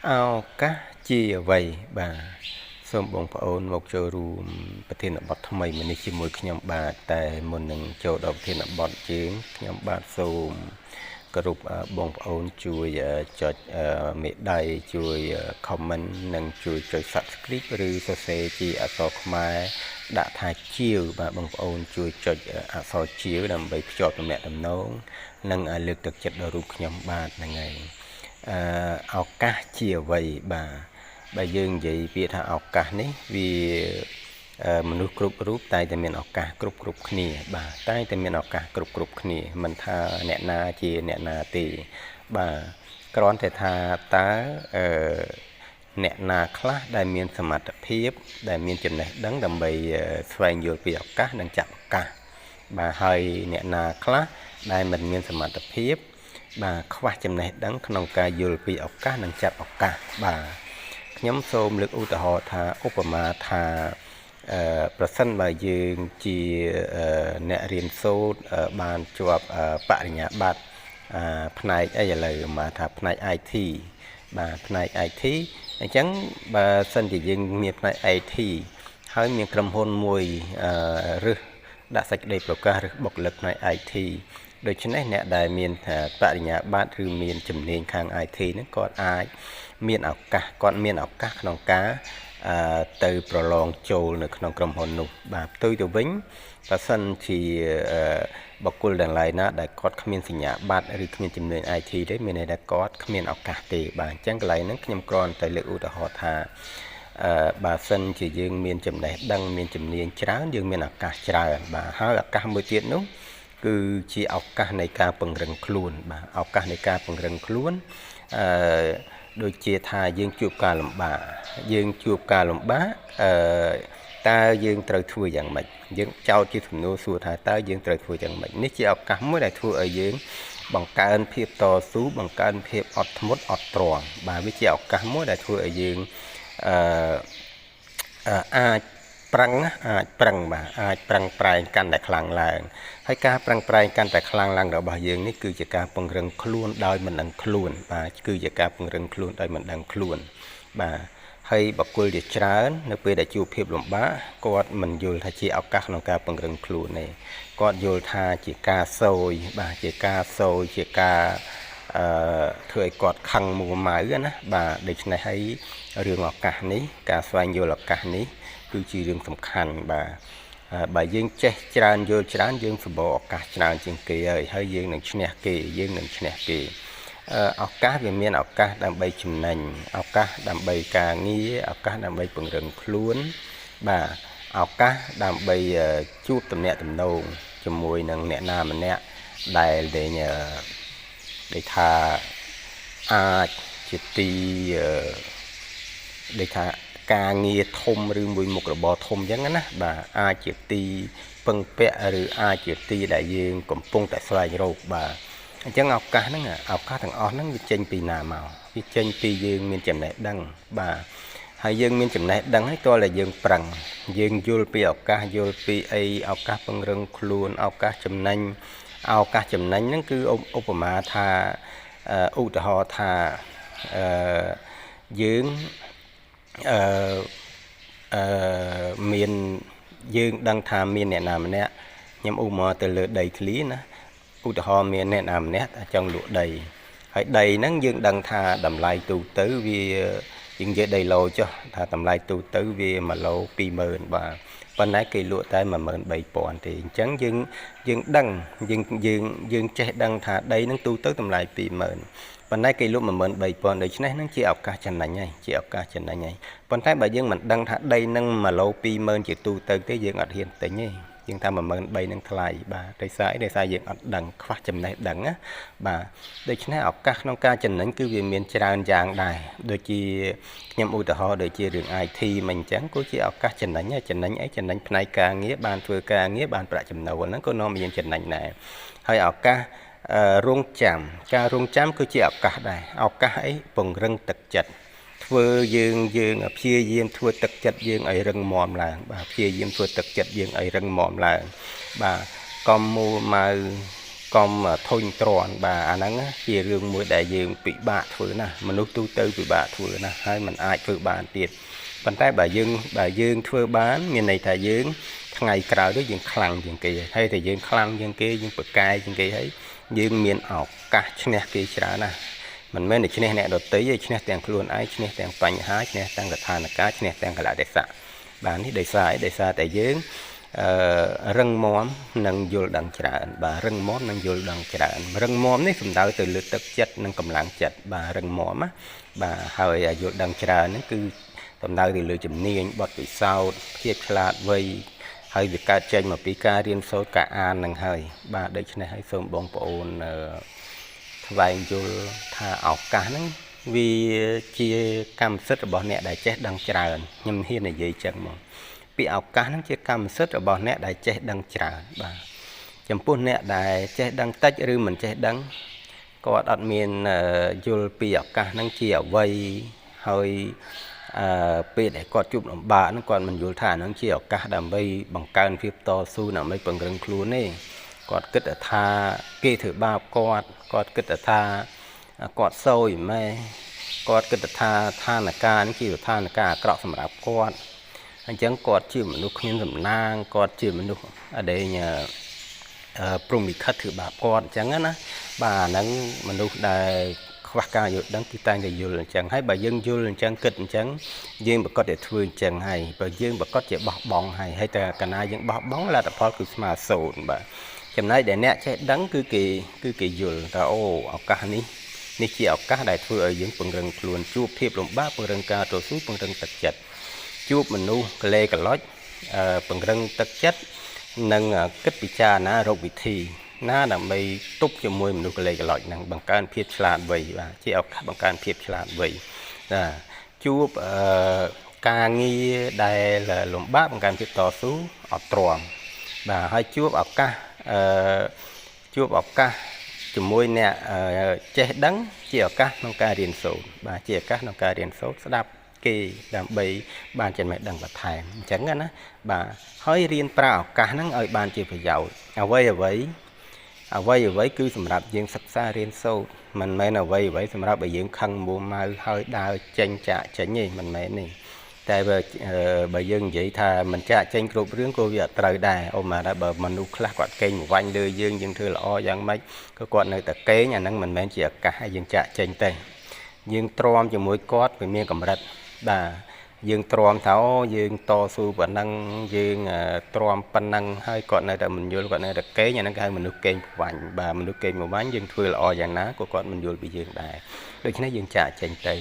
ao cá chia vầy bàសូមបងប្អូនមកចូលរួមប្រធានបទថ្មីមួយនេះជាមួយខ្ញុំបាទតែមុននឹងចូលដល់ប្រធានបទជាងខ្ញុំបាទសូមគោរពបងប្អូនជួយចុចមេដៃជួយ comment និងជួយចុច subscribe ឬសរសេរជាអក្សរខ្មែរដាក់ថាជាវបាទបងប្អូនជួយចុចអក្សរជាវដើម្បីភ្ជាប់ទំនាក់ទំនងនិងលើកទឹកចិត្តដល់រូបខ្ញុំបាទហ្នឹងហើយឱកាសជាអ្វីបាទបើយើងនិយាយពាក្យថាឱកាសនេះវាមនុស្សគ្រប់រូបតែតែមានឱកាសគ្រប់គ្នាបាទតែតែមានឱកាសគ្រប់គ្នាមិនថាអ្នកណាជាអ្នកណាទេបាទគ្រាន់តែថាតើអ្នកណាខ្លះដែលមានសមត្ថភាពដែលមានចំណេះដឹងដើម្បីស្វែងយល់ពីឱកាសនិងចាប់ឱកាសបាទហើយអ្នកណាខ្លះដែលមិនមានសមត្ថភាពបាទខ្វះចំណេះដឹងក្នុងការយល់ពីឱកាសនិងចាប់ឱកាសបាទខ្ញុំសូមលើកឧទាហរណ៍ថាឧបមាថាប្រសិនបើយើងជាអ្នករៀនសូត្របានជាប់បរិញ្ញាបត្រផ្នែកអីឥឡូវមកថាផ្នែក IT បាទផ្នែក IT អញ្ចឹងបើសិនជាយើងមានផ្នែក IT ហើយមានក្រុមហ៊ុនមួយឬដាក់សេចក្តីប្រកាសឬបុគ្គលិកផ្នែក IT ដូច្នេះអ្នកដែលមានបរិញ្ញាបត្រឬមានជំនាញខាង IT ហ្នឹងគាត់អាចមានឱកាសក្នុងការទៅប្រឡងចូលនៅក្នុងក្រុមហ៊ុននោះបាទផ្ទុយទៅវិញបើសិនជាបុគ្គលទាំងឡាយណាដែលគាត់គ្មានសញ្ញាបត្រឬគ្មានជំនាញ IT ទេមានន័យថាគាត់គ្មានឱកាសទេបាទអញ្ចឹងកន្លែងហ្នឹងខ្ញុំគ្រាន់តែលើកឧទាហរណ៍ថាបើសិនជាយើងមានចំណេះដឹងមានជំនាញច្រើនយើងមានឱកាសច្រើនបាទហើយឱកាសមួយទៀតនោះគឺជាឱកាសនៃការពង្រឹងខ្លួនបាទឱកាសនៃការពង្រឹងខ្លួនដូចជាថាយើងជួបការលំបាកតើយើងត្រូវធ្វើយ៉ាងម៉េចយើងចោទជាសំណួរសួរថាតើយើងត្រូវធ្វើយ៉ាងម៉េចនេះជាឱកាសមួយដែលធ្វើឲ្យយើងបង្កើនភាពតស៊ូបង្កើនភាពអត់ធ្មត់អត់ទ្រាំបាទវាជាឱកាសមួយដែលធ្វើឲ្យយើងអាចប្រឹងប្រែងកាន់តែខ្លាំងឡើងហើយការប្រឹងប្រែងកាន់តែខ្លាំងឡើងរបស់យើងនេះគឺជាការពង្រឹងខ្លួនដោយមិនដឹងខ្លួនបាទគឺជាការពង្រឹងខ្លួនដោយមិនដឹងខ្លួនបាទហើយបុគ្គលជាច្រើននៅពេលដែលជួបភាពលំបាកគាត់មិនយល់ថាជាឱកាសក្នុងការពង្រឹងខ្លួនទេគាត់យល់ថាជាការសូយបាទជាការធ្វើឲ្យគាត់ខឹងមួម៉ៅណាបាទដូច្នេះហើយរឿងឱកាសនេះការស្វែងយល់ឱកាសនេះគឺជារឿងសំខាន់បាទបើយើងចេះច្រើនយល់ច្រើនយើងសម្បូរឱកាសច្រើនជាងគេហើយយើងនឹងឈ្នះគេឱកាសវាមានឱកាសដើម្បីចំណេញឱកាសដើម្បីការងារឱកាសដើម្បីពង្រឹងខ្លួនបាទឱកាសដើម្បីជួបទំនាក់ទំនងជាមួយនឹងអ្នកណាម្នាក់ដែលថាអាចជាទីដែលថាការងារធំឬមួយមុខរបរធំអញ្ចឹងណាបាទអាចជាទីពឹងពាក់ឬអាចជាទីដែលយើងកំពុងតែស្វែងរកបាទអញ្ចឹងឱកាសទាំងអស់ហ្នឹងវាចេញពីណាមកវាចេញពីយើងមានចំណេះដឹងបាទហើយយើងមានចំណេះដឹងហើយតើយើងប្រឹងយើងយល់ពីឱកាសយល់ពីអីឱកាសពង្រឹងខ្លួនឱកាសចំណេញហ្នឹងគឺឧបមាថាឧទាហរណ៍ថាយើងមានយើងដឹងថាមានអ្នកណាម្នាក់ខ្ញុំឧបមាទៅលើដីធ្លីណាឧទាហរណ៍មានអ្នកណាម្នាក់ចង់លក់ដីហើយដីហ្នឹងយើងដឹងថាតម្លៃទូទៅវាយើងនិយាយដីឡូចុះថាតម្លៃទូទៅវា1ឡូ20000បាទប៉ុន្តែគេលក់តែ13000ទេអញ្ចឹងយើងដឹងយើងចេះដឹងថាដីហ្នឹងទូទៅតម្លៃ20000ប៉ុន្តែគេលក់13000ដូច្នេះហ្នឹងជាឱកាសចំណេញហើយប៉ុន្តែបើយើងមិនដឹងថាដីហ្នឹង1ឡូ20000ជាទូទៅទេយើងអត់ហ៊ានទិញទេយើងថា13000ហ្នឹងថ្លៃបាទដោយសារយើងអត់ដឹងខ្វះចំណេះដឹងណាបាទដូច្នេះឱកាសក្នុងការចំណេញគឺវាមានច្រើនយ៉ាងដែរដូចជាខ្ញុំឧទាហរណ៍ដូចជារឿង IT មិនអញ្ចឹងគឺជាឱកាសចំណេញផ្នែកការងារបានធ្វើការងារបានប្រាក់ចំណូលហ្នឹងក៏នាំឲ្យយើងចំណេញដែរហើយឱកាសរងចាំគឺជាឱកាសដែរឱកាសអីពង្រឹងទឹកចិត្តធ្វើយើងព្យាយាមធ្វើទឹកចិត្តយើងឲ្យរឹងមាំឡើងបាទព្យាយាមធ្វើទឹកចិត្តយើងឲ្យរឹងមាំឡើងបាទកុំមួម៉ៅក កុំធុញទ្រាន់បាទអាហ្នឹងជារឿងមួយដែលយើងពិបាកធ្វើណាស់មនុស្សទូទៅពិបាកធ្វើណាស់ហើយมันអាចធ្វើបានទៀតប៉ុន្តែបើយើងធ្វើបានមានន័យថាយើងថ្ងៃក្រោយទៅយើងខ្លាំងជាងគេហើយតែយើងខ្លាំងជាងគេយើងប្រកែកជាងគេហើយយើងមានឱកាសឈ្នះគេច្រើនណាស់មិនមែនតែឈ្នះអ្នកដទៃទេឈ្នះទាំងខ្លួនឯងឈ្នះទាំងបញ្ហាឈ្នះទាំងស្ថានភាពឈ្នះទាំងកលៈទេសៈបាទនេះដោយសារតែយើងរឹងមាំនិងយល់ដឹងច្រើនបាទរឹងមាំនិងយល់ដឹងច្រើនរឹងមាំនេះសំដៅទៅលើទឹកចិត្តនិងកម្លាំងចិត្តបាទរឹងមាំណាបាទហើយយល់ដឹងច្រើនហ្នឹងគឺសំដៅទៅលើជំនាញបទពិសោធន៍ភាពឆ្លាតវៃហើយវាកើតចេញមកពីការរៀនសូត្រការអាននឹងហើយបាទដូច្នេះហើយសូមបងប្អូនថ្លែងយល់ថាឱកាសហ្នឹងវាជាកម្មសិទ្ធិរបស់អ្នកដែលចេះដឹងច្រើនខ្ញុំហ៊ាននិយាយចឹងមកពីឱកាសហ្នឹងជាកម្មសិទ្ធិរបស់អ្នកដែលចេះដឹងច្រើនបាទចំពោះអ្នកដែលចេះដឹងតិចឬមិនចេះដឹងគាត់អត់មានយល់ពីឱកាសហ្នឹងជាអ្វីហើយពេលដែលគាត់ជួបលំបាកហ្នឹងគាត់មិនយល់ថាហ្នឹងជាឱកាសដើម្បីបង្កើនភាពតស៊ូដើម្បីពង្រឹងខ្លួនទេគាត់គិតថាគេធ្វើបាបគាត់គិតថាគាត់សោយម៉ែគាត់គិតថាឋានការនេះជាឋានការអាក្រក់សម្រាប់គាត់អញ្ចឹងគាត់ជាមនុស្សគ្មានសំណាងគាត់ជាមនុស្សដែលព្រំលិខិតធ្វើបាបគាត់អញ្ចឹងណាបាទអាហ្នឹងមនុស្សដែលខ្វះការយល់ដឹងគឺតែងតែយល់អញ្ចឹងហើយបើយើងយល់អញ្ចឹងគិតអញ្ចឹងយើងប្រកាសតែធ្វើអញ្ចឹងហើយបើយើងប្រកាសជាបោះបង់ហើយតែកាលណាយើងបោះបង់លទ្ធផលគឺស្មើ0បាទចំណែកដែលអ្នកចេះដឹងគឺគេយល់ថាអូឱកាសនេះជាឱកាសដែលធ្វើឲ្យយើងពង្រឹងខ្លួនជួបភាពលំបាកពង្រឹងការតស៊ូពង្រឹងទឹកចិត្តជួបមនុស្សកលេកលុចពង្រឹងទឹកចិត្តនិងគិតពិចារណារកវិធីណាដើម្បីទប់ជាមួយមនុស្សកលេកលុចហ្នឹងបង្កើនភាពឆ្លាតវៃបាទជាឱកាសបង្កើនភាពឆ្លាតវៃណាជួបការងារដែលលំបាកបង្កើនភាពតស៊ូអត់ទ្រាំបាទហើយជួបឱកាសជាមួយអ្នកចេះដឹងជាឱកាសក្នុងការរៀនសូត្របាទជាឱកាសក្នុងការរៀនសូត្រស្ដាប់គេដើម្បីបានចំណេះដឹងបន្ថែមអញ្ចឹងណាបាទហើយរៀនប្រើឱកាសហ្នឹងឲ្យបានជាប្រយោជន៍អ្វីគឺសម្រាប់យើងសិក្សារៀនសូត្រមិនមែនអ្វីសម្រាប់ឲ្យយើងខឹងមួម៉ៅហើយដើរចេញចាក់ចេញទេមិនមែនទេតែបើយើងនិយាយថាមិនចាក់ចេញគ្រប់រឿងក៏វាអត់ត្រូវដែរអូម៉ាដែរបើមនុស្សខ្លះគាត់កេងវាញ់លើយើងធ្វើល្អយ៉ាងម៉េចក៏គាត់នៅតែកេងអាហ្នឹងមិនមែនជាឱកាសឲ្យយើងចាក់ចេញទេយើងទ្រាំជាមួយគាត់វាមានកម្រិតបាទយើងទ្រាំថាអូយើងតស៊ូប៉ុណ្ណឹងយើងទ្រាំប៉ុណ្ណឹងហើយគាត់នៅតែមិនយល់គាត់នៅតែកេងអាហ្នឹងគេហៅមនុស្សកេងវាញ់បាទមនុស្សកេងវាញ់យើងធ្វើល្អយ៉ាងណាក៏គាត់មិនយល់ពីយើងដែរដូច្នេះយើងចាក់ចេញទៅ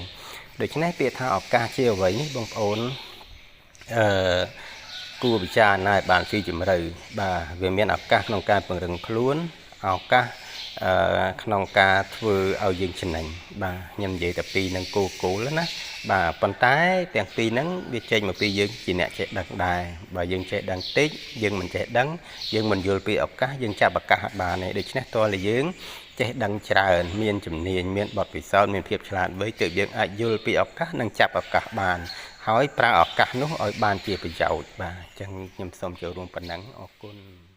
ដូច្នេះពាក្យថាឱកាសជាអ្វីនេះបងប្អូនគួរពិចារណាឲ្យបានស៊ីជម្រៅបាទវាមានឱកាសក្នុងការពង្រឹងខ្លួនឱកាសក្នុងការធ្វើឲ្យយើងចំណេញបាទខ្ញុំនិយាយតែពីរនឹងគោលណាបាទប៉ុន្តែទាំងពីរហ្នឹងវាចេញមកពីយើងជាអ្នកចេះដឹងដែរបើយើងចេះដឹងតិចយើងមិនចេះដឹងយើងមិនយល់ពីឱកាសយើងចាប់ឱកាសអត់បានទេដូច្នេះតើយើងចេះដឹងច្រើនមានជំនាញមានបទពិសោធន៍មានភាពឆ្លាតវៃទើបយើងអាចយល់ពីឱកាសនិងចាប់ឱកាសបានហើយប្រើឱកាសនោះឲ្យបានជាប្រយោជន៍បាទអញ្ចឹងខ្ញុំសូមចូលរួមប៉ុណ្ណឹងអរគុណ